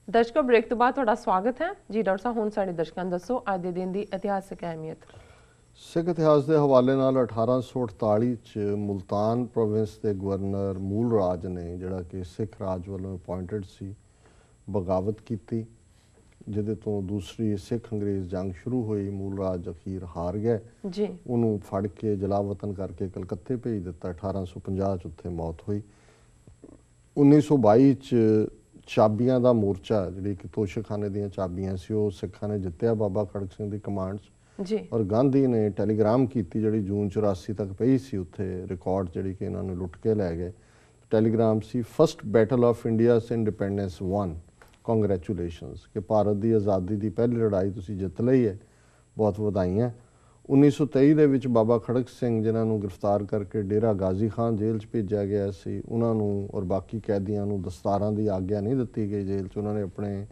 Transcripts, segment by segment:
ਦਰਸ਼ਕੋ break ਤੋਂ ਬਾਅਦ ਤੁਹਾਡਾ ਸਵਾਗਤ ਹੈ ਜੀ। ਡਾਕਟਰ ਸਾਹਿਬ ਹੁਣ ਸਾਡੇ ਦਰਸ਼ਕਾਂ ਨੂੰ ਦੱਸੋ ਅੱਜ ਦੇ ਦਿਨ ਦੀ ਇਤਿਹਾਸਕ ਅਹਿਮੀਅਤ। ਸਿੱਖ ਇਤਿਹਾਸ ਦੇ ਹਵਾਲੇ ਨਾਲ 1848 ਚ ਮੁਲਤਾਨ ਪ੍ਰੋਵਿੰਸ ਦੇ ਗਵਰਨਰ ਮੂਲ ਰਾਜ ਨੇ ਜਿਹੜਾ ਕਿ ਸਿੱਖ ਰਾਜ ਵੱਲੋਂ ਅਪਾਇੰਟਡ ਸੀ, ਬਗਾਵਤ ਕੀਤੀ, ਜਿਹਦੇ ਤੋਂ ਦੂਸਰੀ ਸਿੱਖ ਅੰਗਰੇਜ਼ ਜੰਗ ਸ਼ੁਰੂ ਹੋਈ। ਮੂਲ ਰਾਜ ਅਖੀਰ ਹਾਰ ਗਏ ਜੀ। ਉਹਨੂੰ ਫੜ ਕੇ ਜਲਾਵਤਨ ਕਰਕੇ ਕਲਕੱਤੇ ਭੇਜ ਦਿੱਤਾ। 1850 ਚ ਉੱਥੇ ਮੌਤ ਹੋਈ। 1922 ਚ ਚਾਬੀਆਂ ਦਾ ਮੋਰਚਾ, ਜਿਹੜੀ ਕਿ ਤੋਸ਼ਖਾਨੇ ਦੀਆਂ ਚਾਬੀਆਂ ਸੀ, ਉਹ ਸਿੱਖਾਂ ਨੇ ਜਿੱਤਿਆ ਬਾਬਾ ਖੜਕ ਸਿੰਘ ਦੀ ਕਮਾਂਡ 'ਚ ਜੀ। ਔਰ ਗਾਂਧੀ ਨੇ ਟੈਲੀਗ੍ਰਾਮ ਕੀਤੀ, ਜਿਹੜੀ ਜੂਨ 84 ਤੱਕ ਪਈ ਸੀ ਉੱਥੇ ਰਿਕਾਰਡ, ਜਿਹੜੀ ਕਿ ਇਹਨਾਂ ਨੇ ਲੁੱਟ ਕੇ ਲੈ ਗਏ। Telegram C, first battle of ਇੰਡੀਆਸ independence one, congratulations, ਕਿ ਭਾਰਤ ਦੀ ਆਜ਼ਾਦੀ ਦੀ ਪਹਿਲੀ ਲੜਾਈ ਤੁਸੀਂ ਜਿੱਤ ਲਈ ਹੈ, ਬਹੁਤ ਵਧਾਈਆਂ। 1923 ਦੇ ਵਿੱਚ ਬਾਬਾ ਖੜਕ ਸਿੰਘ, ਜਿਨ੍ਹਾਂ ਨੂੰ ਗ੍ਰਿਫਤਾਰ ਕਰਕੇ ਡੇਰਾ ਗਾਜ਼ੀ ਖਾਨ ਜੇਲ੍ਹ 'ਚ ਭੇਜਿਆ ਗਿਆ ਸੀ, ਉਹਨਾਂ ਨੂੰ ਔਰ ਬਾਕੀ ਕੈਦੀਆਂ ਨੂੰ ਦਸਤਾਰਾਂ ਦੀ ਆਗਿਆ ਨਹੀਂ ਦਿੱਤੀ ਗਈ ਜੇਲ੍ਹ 'ਚ। ਉਹਨਾਂ ਨੇ ਆਪਣੇ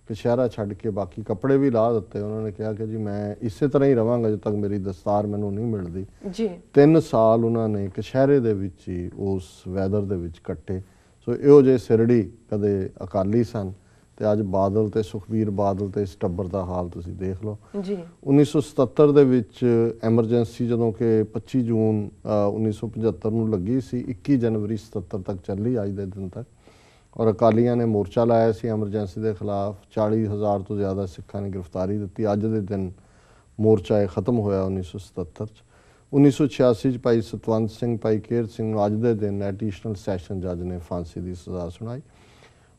ਕਛਹਿਰਾ ਛੱਡ ਕੇ ਬਾਕੀ ਕੱਪੜੇ ਵੀ ਲਾ ਦਿੱਤੇ। ਉਹਨਾਂ ਨੇ ਕਿਹਾ ਕਿ ਜੀ ਮੈਂ ਇਸੇ ਤਰ੍ਹਾਂ ਹੀ ਰਵਾਂਗਾ ਜਦੋਂ ਤੱਕ ਮੇਰੀ ਦਸਤਾਰ ਮੈਨੂੰ ਨਹੀਂ ਮਿਲਦੀ। ਜੀ। 3 ਸਾਲ ਉਹਨਾਂ ਨੇ ਕਛਹਿਰੇ ਦੇ ਵਿੱਚ ਹੀ ਉਸ ਵੈਦਰ ਦੇ ਵਿੱਚ ਕੱਟੇ। ਸੋ ਇਹੋ ਜਿਹੇ ਸਿਰੜੀ ਕਦੇ ਅਕਾਲੀ ਸਨ, ਤੇ ਅੱਜ ਬਾਦਲ ਤੇ ਸੁਖਬੀਰ ਬਾਦਲ ਤੇ ਇਸ ਟੱਬਰ ਦਾ ਹਾਲ ਤੁਸੀਂ ਦੇਖ ਲਓ। ਜੀ। 1977 ਦੇ ਵਿੱਚ ਐਮਰਜੈਂਸੀ ਜਦੋਂ ਕਿ 25 ਜੂਨ 1975 ਨੂੰ ਲੱਗੀ ਸੀ, 21 ਜਨਵਰੀ 77 ਤੱਕ ਚੱਲੀ, ਅੱਜ ਦੇ ਦਿਨ ਤੱਕ। ਔਰ ਅਕਾਲੀਆਂ ਨੇ ਮੋਰਚਾ ਲਾਇਆ ਸੀ ਐਮਰਜੈਂਸੀ ਦੇ ਖਿਲਾਫ। 40,000 ਤੋਂ ਜ਼ਿਆਦਾ ਸਿੱਖਾਂ ਨੇ ਗ੍ਰਿਫਤਾਰੀ ਦਿੱਤੀ। ਅੱਜ ਦੇ ਦਿਨ ਮੋਰਚਾ ਇਹ ਖਤਮ ਹੋਇਆ 1977 ਚ। 1986 ਚ ਭਾਈ ਸਤਵੰਤ ਸਿੰਘ, ਭਾਈ ਕੇਰ ਸਿੰਘ ਨੂੰ ਅੱਜ ਦੇ ਦਿਨ ਐਡੀਸ਼ਨਲ ਸੈਸ਼ਨ ਜੱਜ ਨੇ ਫਾਂਸੀ ਦੀ ਸਜ਼ਾ ਸੁਣਾਈ।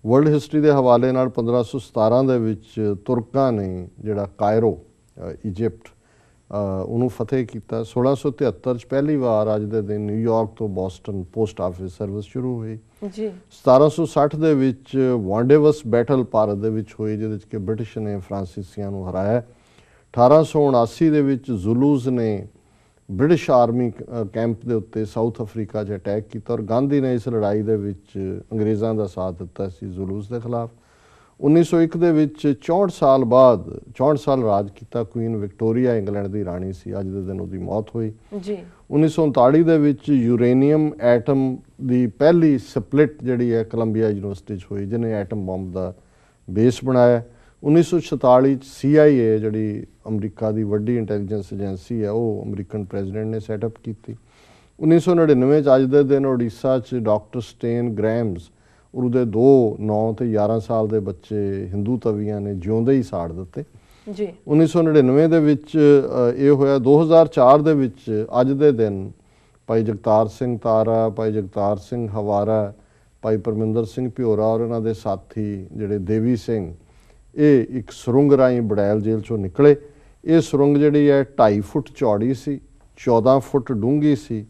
ਵਰਲਡ ਹਿਸਟਰੀ ਦੇ ਹਵਾਲੇ ਨਾਲ 1517 ਦੇ ਵਿੱਚ ਤੁਰਕਾਂ ਨੇ ਜਿਹੜਾ ਕਾਇਰੋ ਇਜਿਪਟ ਉਹਨੂੰ ਫਤਿਹ ਕੀਤਾ। 1673 ਚ ਪਹਿਲੀ ਵਾਰ ਅੱਜ ਦੇ ਦਿਨ ਨਿਊਯਾਰਕ ਤੋਂ ਬੋਸਟਨ ਪੋਸਟ ਆਫਿਸ ਸਰਵਿਸ ਸ਼ੁਰੂ ਹੋਈ। ਜੀ। 1760 ਦੇ ਵਿੱਚ ਵਾਂਡੇਵਸ ਬੈਟਲ ਭਾਰਤ ਦੇ ਵਿੱਚ ਹੋਈ, ਜਿਹਦੇ ਵਿੱਚ ਕਿ ਬ੍ਰਿਟਿਸ਼ ਨੇ ਫਰਾਂਸੀਸੀਆਂ ਨੂੰ ਹਰਾਇਆ। 1879 ਦੇ ਵਿੱਚ ਜ਼ੁਲੂਜ਼ ਨੇ ਬ੍ਰਿਟਿਸ਼ ਆਰਮੀ ਕੈਂਪ ਦੇ ਉੱਤੇ ਸਾਊਥ ਅਫਰੀਕਾ 'ਚ ਅਟੈਕ ਕੀਤਾ ਔਰ ਗਾਂਧੀ ਨੇ ਇਸ ਲੜਾਈ ਦੇ ਵਿੱਚ ਅੰਗਰੇਜ਼ਾਂ ਦਾ ਸਾਥ ਦਿੱਤਾ ਸੀ ਜ਼ੁਲੂਜ਼ ਦੇ ਖਿਲਾਫ। 1901 ਦੇ ਵਿੱਚ 64 ਸਾਲ ਬਾਅਦ 64 ਸਾਲ ਰਾਜ ਕੀਤਾ ਕੁਈਨ ਵਿਕਟੋਰੀਆ, ਇੰਗਲੈਂਡ ਦੀ ਰਾਣੀ ਸੀ। ਅੱਜ ਦੇ ਦਿਨ ਉਹਦੀ ਮੌਤ ਹੋਈ। ਜੀ। 1939 ਦੇ ਵਿੱਚ ਯੂਰੇਨੀਅਮ ਐਟਮ ਦੀ ਪਹਿਲੀ ਸਪਲਿਟ ਜਿਹੜੀ ਹੈ ਕੋਲੰਬੀਆ ਯੂਨੀਵਰਸਿਟੀ 'ਚ ਹੋਈ, ਜਿਹਨੇ ਐਟਮ ਬੰਬ ਦਾ ਬੇਸ ਬਣਾਇਆ। 1946 ਚ CIA, ਜਿਹੜੀ ਅਮਰੀਕਾ ਦੀ ਵੱਡੀ ਇੰਟੈਲੀਜੈਂਸ ਏਜੰਸੀ ਹੈ, ਉਹ ਅਮਰੀਕਨ ਪ੍ਰੈਜ਼ੀਡੈਂਟ ਨੇ ਸੈਟਅਪ ਕੀਤੀ। 1999 ਚ ਅੱਜ ਦੇ ਦਿਨ ਉੜੀਸਾ 'ਚ ਡਾਕਟਰ ਸਟੇਨ ਗ੍ਰੈਮਸ, ਉਹਦੇ 2 9 ਤੇ 11 ਸਾਲ ਦੇ ਬੱਚੇ ਹਿੰਦੂ ਤਵੀਆਂ ਨੇ ਜਿਉਂਦੇ ਹੀ ਸਾੜ ਦਿੱਤੇ। ਜੀ। 1999 ਦੇ ਵਿੱਚ ਇਹ ਹੋਇਆ। 2004 ਦੇ ਵਿੱਚ ਅੱਜ ਦੇ ਦਿਨ ਭਾਈ ਜਗਤਾਰ ਸਿੰਘ ਤਾਰਾ, ਭਾਈ ਜਗਤਾਰ ਸਿੰਘ ਹਵਾਰਾ, ਭਾਈ ਪਰਮਿੰਦਰ ਸਿੰਘ ਭਿਓਰਾ ਔਰ ਇਹਨਾਂ ਦੇ ਸਾਥੀ ਜਿਹੜੇ ਦੇਵੀ ਸਿੰਘ, ਇਹ ਇੱਕ ਸੁਰੰਗ ਰਾਹੀਂ ਬੜੈਲ ਜੇਲ੍ਹ 'ਚੋਂ ਨਿਕਲੇ। ਇਹ ਸੁਰੰਗ ਜਿਹੜੀ ਹੈ 2.5 ਫੁੱਟ ਚੌੜੀ ਸੀ, 14 ਫੁੱਟ ਡੂੰਘੀ ਸੀ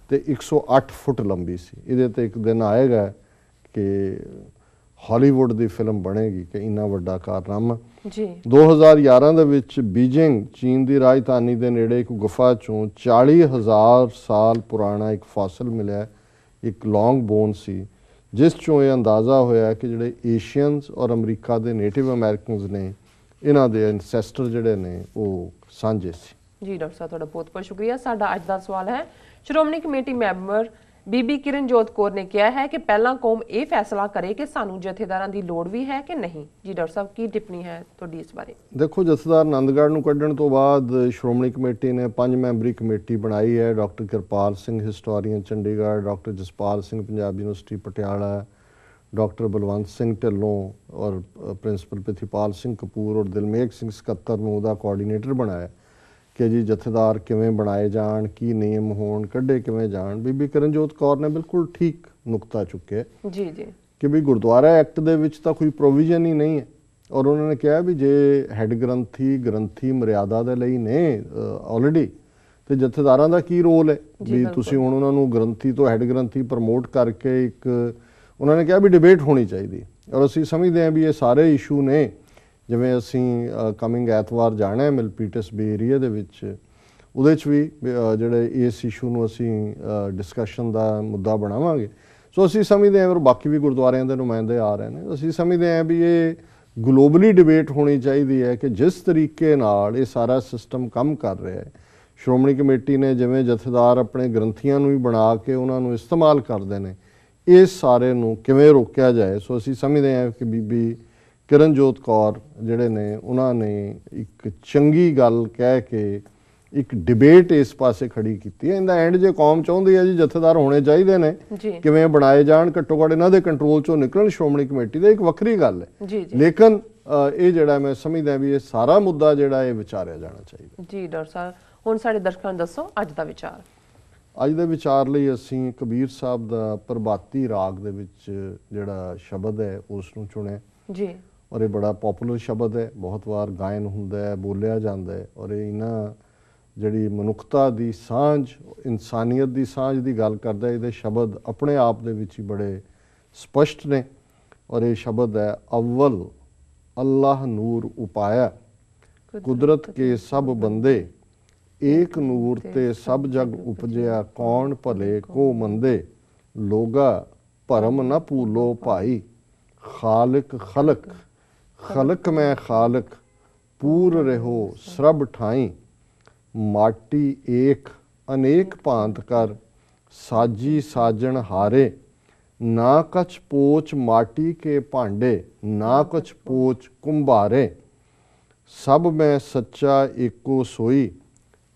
ਤੇ 108 ਫੁੱਟ ਲੰਬੀ ਸੀ। ਇਹਦੇ ਤੇ ਇੱਕ ਦਿਨ ਆਏਗਾ ਕਿ ਹਾਲੀਵੁੱਡ ਦੀ ਫਿਲਮ ਬਣੇਗੀ ਕਿ ਇੰਨਾ ਵੱਡਾ ਕਾਰਨਾਮਾ। ਜੀ। 2011 ਦੇ ਵਿੱਚ ਬੀਜਿੰਗ, ਚੀਨ ਦੀ ਰਾਜਧਾਨੀ ਦੇ ਨੇੜੇ ਇੱਕ ਗੁਫਾ 'ਚੋਂ 40,000 ਸਾਲ ਪੁਰਾਣਾ ਇੱਕ ਫਾਸਲ ਮਿਲਿਆ। ਇੱਕ ਲੌਂਗ ਬੋਨ ਸੀ, ਜਿਸ 'ਚੋਂ ਇਹ ਅੰਦਾਜ਼ਾ ਹੋਇਆ ਕਿ ਜਿਹੜੇ ਏਸ਼ੀਅਨਸ ਔਰ ਅਮਰੀਕਾ ਦੇ ਨੇਟਿਵ ਅਮਰੀਕਨਸ ਨੇ, ਇਹਨਾਂ ਦੇ ਐਨਸੈਸਟਰ ਜਿਹੜੇ ਨੇ ਉਹ ਸਾਂਝੇ ਸੀ। ਜੀ ਡਾਕਟਰ ਸਾਹਿਬ, ਤੁਹਾਡਾ ਬਹੁਤ ਬਹੁਤ ਸ਼ੁਕਰੀਆ। ਸਾਡਾ ਅੱਜ ਦਾ ਸਵਾਲ ਹੈ, ਸ਼੍ਰੋਮਣੀ ਕਮੇਟੀ ਮੈਂਬਰ ਬੀਬੀ ਕਿਰਨਜੋਤ ਕੌਰ ਨੇ ਕਿਹਾ ਹੈ ਕਿ ਪਹਿਲਾਂ ਕੌਮ ਇਹ ਫੈਸਲਾ ਕਰੇ ਕਿ ਸਾਨੂੰ ਜਥੇਦਾਰਾਂ ਦੀ ਲੋੜ ਵੀ ਹੈ ਕਿ ਨਹੀਂ। ਜੀ ਡਾਕਟਰ ਸਾਹਿਬ, ਕੀ ਟਿੱਪਣੀ ਹੈ ਤੁਹਾਡੀ ਇਸ ਬਾਰੇ? ਦੇਖੋ, ਜਥੇਦਾਰ ਆਨੰਦਗੜ੍ਹ ਨੂੰ ਕੱਢਣ ਤੋਂ ਬਾਅਦ ਸ਼੍ਰੋਮਣੀ ਕਮੇਟੀ ਨੇ 5 ਮੈਂਬਰੀ ਕਮੇਟੀ ਬਣਾਈ ਹੈ। Doctor Kirpal Singh, historian Chandigarh, doctor Jaspal Singh, Punjab university Patiala, doctor Balwant Singh Dhillon ਔਰ ਪ੍ਰਿੰਸੀਪਲ ਪ੍ਰਿਥੀਪਾਲ ਸਿੰਘ ਕਪੂਰ ਔਰ ਦਿਲਮੇਘ ਸਿੰਘ ਸਕੱਤਰ ਨੂੰ ਉਹਦਾ ਕੋਆਰਡੀਨੇਟਰ ਬਣਾਇਆ ਕਿ ਜੀ ਜਥੇਦਾਰ ਕਿਵੇਂ ਬਣਾਏ ਜਾਣ, ਕੀ ਨਿਯਮ ਹੋਣ, ਕੱਢੇ ਕਿਵੇਂ ਜਾਣ। ਬੀਬੀ ਕਿਰਨਜੋਤ ਕੌਰ ਨੇ ਬਿਲਕੁਲ ਠੀਕ ਨੁਕਤਾ ਚੁੱਕਿਆ ਜੀ ਜੀ ਕਿ ਵੀ ਗੁਰਦੁਆਰਾ ਐਕਟ ਦੇ ਵਿੱਚ ਤਾਂ ਕੋਈ ਪ੍ਰੋਵੀਜ਼ਨ ਹੀ ਨਹੀਂ ਹੈ। ਔਰ ਉਹਨਾਂ ਨੇ ਕਿਹਾ ਵੀ ਜੇ ਹੈੱਡ ਗ੍ਰੰਥੀ ਮਰਿਆਦਾ ਦੇ ਲਈ ਨੇ ਆਲਰੇਡੀ, ਤੇ ਜਥੇਦਾਰਾਂ ਦਾ ਕੀ ਰੋਲ ਹੈ ਵੀ ਤੁਸੀਂ ਹੁਣ ਉਹਨਾਂ ਨੂੰ ਗ੍ਰੰਥੀ ਤੋਂ ਹੈੱਡ ਗ੍ਰੰਥੀ ਪ੍ਰਮੋਟ ਕਰਕੇ ਇੱਕ, ਉਹਨਾਂ ਨੇ ਕਿਹਾ ਵੀ ਡਿਬੇਟ ਹੋਣੀ ਚਾਹੀਦੀ। ਔਰ ਅਸੀਂ ਸਮਝਦੇ ਹਾਂ ਵੀ ਇਹ ਸਾਰੇ ਇਸ਼ੂ ਨੇ, ਜਿਵੇਂ ਅਸੀਂ ਕਮਿੰਗ ਐਤਵਾਰ ਜਾਣਾ ਹੈ ਮਿਲਪੀਟਸ ਬੇ ਏਰੀਆ ਦੇ ਵਿੱਚ, ਉਹਦੇ 'ਚ ਵੀ ਜਿਹੜੇ ਇਸ ਇਸ਼ੂ ਨੂੰ ਅਸੀਂ ਡਿਸਕਸ਼ਨ ਦਾ ਮੁੱਦਾ ਬਣਾਵਾਂਗੇ। ਸੋ ਅਸੀਂ ਸਮਝਦੇ ਹਾਂ, ਔਰ ਬਾਕੀ ਵੀ ਗੁਰਦੁਆਰਿਆਂ ਦੇ ਨੁਮਾਇੰਦੇ ਆ ਰਹੇ ਨੇ, ਅਸੀਂ ਸਮਝਦੇ ਹਾਂ ਵੀ ਇਹ ਗਲੋਬਲੀ ਡਿਬੇਟ ਹੋਣੀ ਚਾਹੀਦੀ ਹੈ ਕਿ ਜਿਸ ਤਰੀਕੇ ਨਾਲ ਇਹ ਸਾਰਾ ਸਿਸਟਮ ਕੰਮ ਕਰ ਰਿਹਾ ਹੈ, ਸ਼੍ਰੋਮਣੀ ਕਮੇਟੀ ਨੇ ਜਿਵੇਂ ਜਥੇਦਾਰ ਆਪਣੇ ਗ੍ਰੰਥੀਆਂ ਨੂੰ ਵੀ ਬਣਾ ਕੇ ਉਹਨਾਂ ਨੂੰ ਇਸਤੇਮਾਲ ਕਰਦੇ ਨੇ, ਇਸ ਸਾਰੇ ਨੂੰ ਕਿਵੇਂ ਰੋਕਿਆ ਜਾਏ। ਸੋ ਅਸੀਂ ਸਮਝਦੇ ਹਾਂ ਕਿ ਬੀਬੀ ਕਿਰਨਜੋਤ ਕੌਰ ਜਿਹੜੇ ਨੇ ਉਹਨਾਂ ਨੇ ਇੱਕ ਚੰਗੀ ਗੱਲ ਕਹਿ ਕੇ ਇੱਕ ਡਿਬੇਟ ਇਸ ਪਾਸੇ ਖੜੀ ਕੀਤੀ ਹੈ। ਇਹਦਾ ਐਂਡ ਜੇ ਕੌਮ ਚਾਹੁੰਦੀ ਹੈ ਜੀ ਜਥੇਦਾਰ ਹੋਣੇ ਚਾਹੀਦੇ ਨੇ, ਕਿਵੇਂ ਬਣਾਏ ਜਾਣ, ਘੱਟੋ ਘੱਟ ਇਹਨਾਂ ਦੇ ਕੰਟਰੋਲ ਚੋਂ ਨਿਕਲਣ ਸ਼੍ਰੋਮਣੀ ਕਮੇਟੀ ਦਾ, ਇੱਕ ਵੱਖਰੀ ਗੱਲ ਹੈ। ਲੇਕਿਨ ਇਹ ਜਿਹੜਾ ਮੈਂ ਸਮਝਦਾ ਵੀ ਇਹ ਸਾਰਾ ਮੁੱਦਾ ਜਿਹੜਾ ਇਹ ਵਿਚਾਰਿਆ ਜਾਣਾ ਚਾਹੀਦਾ। ਜੀ ਡਾਕਟਰ ਸਾਹਿਬ, ਹੁਣ ਸਾਡੇ ਦਰਸ਼ਕਾਂ ਨੂੰ ਦੱਸੋ ਅੱਜ ਦਾ ਵਿਚਾਰ। ਅੱਜ ਦੇ ਵਿਚਾਰ ਲਈ ਅਸੀਂ ਕਬੀਰ ਸਾਹਿਬ ਦਾ ਪ੍ਰਭਾਤੀ ਰਾਗ ਦੇ ਵਿੱਚ ਜਿਹੜਾ ਸ਼ਬਦ ਹੈ ਉਸ ਨੂੰ ਚੁਣਿਆ ਜੀ। ਔਰ ਇਹ ਬੜਾ ਪਪੂਲਰ ਸ਼ਬਦ ਹੈ, ਬਹੁਤ ਵਾਰ ਗਾਇਨ ਹੁੰਦਾ ਹੈ, ਬੋਲਿਆ ਜਾਂਦਾ ਹੈ। ਔਰ ਇਹ ਇਹਨਾਂ ਜਿਹੜੀ ਮਨੁੱਖਤਾ ਦੀ ਸਾਂਝ, ਇਨਸਾਨੀਅਤ ਦੀ ਸਾਂਝ ਦੀ ਗੱਲ ਕਰਦਾ। ਇਹਦੇ ਸ਼ਬਦ ਆਪਣੇ ਆਪ ਦੇ ਵਿੱਚ ਹੀ ਬੜੇ ਸਪਸ਼ਟ ਨੇ। ਔਰ ਇਹ ਸ਼ਬਦ ਹੈ, ਅਵਲ ਅੱਲਾਹ ਨੂਰ ਉਪਾਇਆ, ਕੁਦਰਤ ਕੇ ਸਭ ਬੰਦੇ, ਏਕ ਨੂਰ ਤੇ ਸਭ ਜਗ ਉਪਜਿਆ, ਕੌਣ ਭਲੇ ਕੋ ਮੰਦੇ, ਲੋਗਾ ਭਰਮ ਨਾ ਭੂਲੋ ਭਾਈ, ਖਾਲਿਕ ਖਲਕ खलक में खालक, पूर रहो सरब ठाई, माटी एक अनेक भांत कर, साजी साजन हारे, ना कछ पोच माटी के भांडे, ना कछ पोच कुंभारे, सब में सच्चा एको सोई,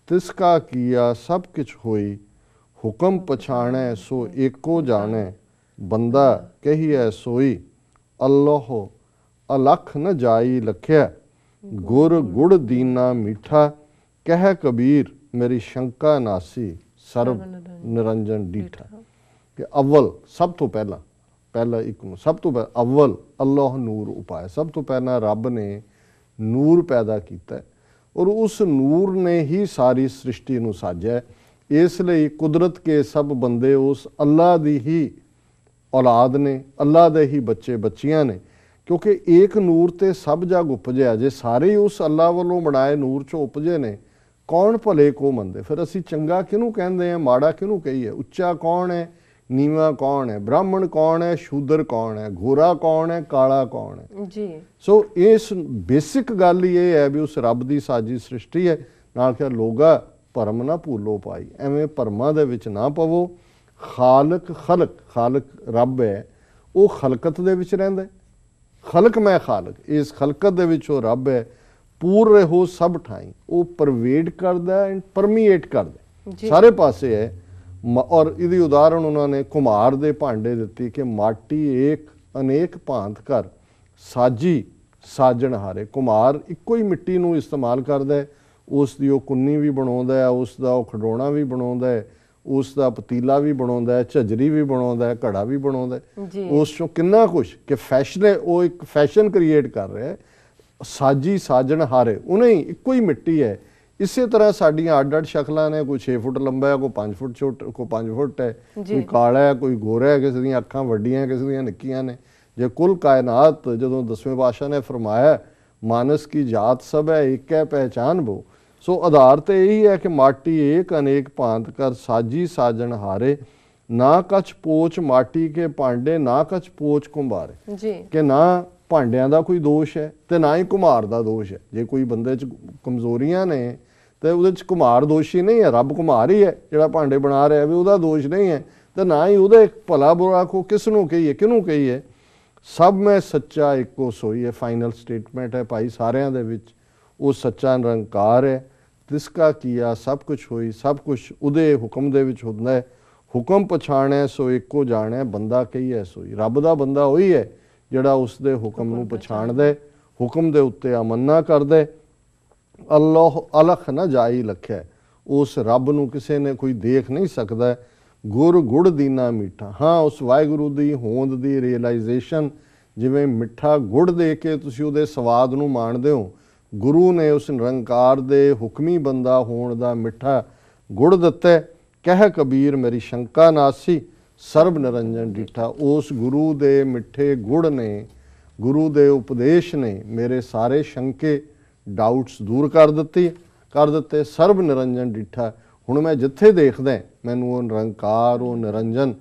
तिसका किया सब किछ होई, हुक्म पछाणै सो एको जाने, बंदा कहिए सोई, अल्लाह अलख न जाई लख्या, गुर गुड़ दीना मीठा, कह कबीर मेरी शंका नासी, सर्व निरंजन डीठा। कि अव्वल सब तो पहला एक सब तो अव्वल अल्लाह नूर उपाय, सब तो पहला रब ने नूर पैदा किया और उस नूर ने ही सारी सृष्टि नूं साजा। इसलिए कुदरत के सब बंदे उस अल्लाह दी ही औलाद ने, अल्लाह दे ही बच्चे बच्चियां ने, क्योंकि एक नूर ते सब जग उपजया। जे सारे ही उस अल्लाह वालों बनाए नूर चो उपजे ने, कौन भले को मंदे। फिर असी चंगा किनू कहते हैं, माड़ा किनू कहीए, उच्चा कौन है, नीवा कौन है, ब्राह्मण कौन है, शूदर कौन है, गोरा कौन है, काला कौन है जी। सो इस बेसिक गल ये है भी उस रब की साजी सृष्टि है। नाल क्या लोगा भरम ना भूलो पाई, एवें भरमा दे विच ना पवो। खालक खलक, खालक रब है, वो खलकत दे विच रहिंदा है। खलक मैं खालक, इस खलकत दे विच वो रब है। पूर रहो सब ठाई, वो परवेड करदा एंड परमीएट करदा सारे पासे है। और इहदी उदाहरण उन्होंने कुम्हार दे भांडे दित्ती कि माटी एक अनेक भांत कर, साजी साजन हारे। कुम्हार इक्को ही मिट्टी नूं इस्तेमाल करदा है, उस दी वो कुन्नी भी बनाउंदा है, उस दा वो खडौणा भी बनाउंदा है, उस दा पतीला भी बनाउंदा है, झजरी भी बनाउंदा है, घड़ा भी बनाउंदा है। उस चों किन्ना कुछ कि फैशन है, वो एक फैशन क्रिएट कर रहा है। साजी साजन हारे, उन्हें ही इक्को ही मिट्टी है। इसे तरह साडियां अड अड शक्लां ने, कोई 6 फुट लंबा है, कोई 5 फुट छोटा, कोई 5 फुट है, कोई काला है, कोई गोरा है, किसी दियां अखां वड्डियां, किसी दियां निक्कियां ने। जे कुल कायनात जदों 10वें पातशाह ने फरमाया मानस की जात सब है, एक है पहचान वो। सो आधार तो यही है कि माटी एक अनेक भांत कर, साजी साजन हारे, ना कछ पोच माटी के भांडे, ना कछ पोच कुंभारे। कि ना भांडियां दा कोई दोष है ते ना ही कुम्हार दा दोष है। जे कोई बंदे च कमजोरियां ने तो उहदे च कुम्हार दोषी नहीं है, रब कुम्हार ही है जिहड़ा भांडे बना रहा है, भी उहदा दोष नहीं है। तो ना ही उहदे भला बुरा को किस नूं कहीए, किनूं कहीए। सब में सच्चा एको सोई है, फाइनल स्टेटमेंट है भाई सारियां दे विच। वो सच्चा निरंकार है, तिसका किया सब कुछ होई, सब कुछ उहदे हुक्म दे विच हुंदा है। हुक्म पछाणै सो एको जाणै, बंदा कहीए सोई। रब दा बंदा वही है जिहड़ा उसदे हुक्म नूं पछाणदा है, हुक्म दे उत्ते अमल ना करदा है। अल्लाह अलख ना जाई लख्या, उस रब नूं किसे ने कोई देख नहीं सकदा है। गुर गुड़ दीना मीठा, हाँ उस वाहिगुरू दी होंद दी रियलाइजेशन, जिवें मिठा गुड़ दे के तुसीं उहदे स्वाद नूं माणदे हो, गुरु ने उस निरंकार दे हुक्मी बंदा होण दा मिठा गुड़ दिता है। कह कबीर मेरी शंका नासी, सर्व निरंजन डीठा। उस गुरु दे मिठे गुड़ ने, गुरु दे उपदेश ने मेरे सारे शंके डाउट्स दूर कर दिते। सर्व निरंजन डीठा, हुण मैं जिथे देखदा मैनूं वो निरंकार, वो निरंजन,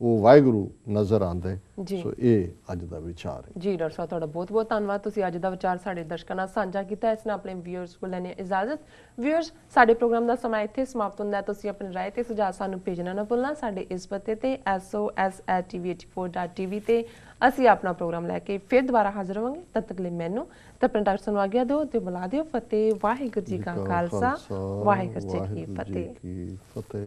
ਉਹ ਵਾਹਿਗੁਰੂ ਨਜ਼ਰ ਆਉਂਦਾ ਹੈ। ਜੀ। ਸੋ ਇਹ ਅੱਜ ਦਾ ਵਿਚਾਰ ਹੈ। ਜੀ ਡਾਕਟਰ ਸਾਹਿਬ, ਤੁਹਾਡਾ ਬਹੁਤ ਬਹੁਤ ਧੰਨਵਾਦ। ਤੁਸੀਂ ਅੱਜ ਦਾ ਵਿਚਾਰ ਸਾਡੇ ਦਰਸ਼ਕਾਂ ਨਾਲ ਸਾਂਝਾ ਕੀਤਾ। ਇਸ ਨਾਲ ਆਪਣੇ ਵਿਊਅਰਸ ਕੋਲ ਲੈਣੀ ਇਜਾਜ਼ਤ। ਵਿਊਅਰਸ, ਸਾਡੇ ਪ੍ਰੋਗਰਾਮ ਦਾ ਸਮਾਂ ਇੱਥੇ ਸਮਾਪਤ ਹੁੰਦਾ ਹੈ। ਤੁਸੀਂ ਆਪਣੀ ਰਾਏ ਤੇ ਸੁਝਾਅ ਸਾਨੂੰ ਭੇਜਣਾ ਨਾ ਭੁੱਲਣਾ। ਸਾਡੇ ਇਸ ਪਤੇ ਤੇ sos@tv84.tv ਤੇ ਅਸੀਂ ਆਪਣਾ ਪ੍ਰੋਗਰਾਮ ਲੈ ਕੇ ਫਿਰ ਦੁਬਾਰਾ ਹਾਜ਼ਰ ਹੋਵਾਂਗੇ। ਤਦ ਤੱਕ ਲਈ ਮੈਨੂੰ ਤੇ ਆਪਣੇ ਡਾਕਟਰ ਸਾਹਿਬ ਨੂੰ ਆਗਿਆ ਦਿਓ ਤੇ ਬੁਲਾ ਦਿਓ। ਫਤਿਹ। ਵਾਹਿਗੁਰੂ ਜੀ ਕਾ ਖਾਲਸਾ, ਵਾਹਿਗੁਰੂ ਜੀ ਕੀ ਫਤਿਹ।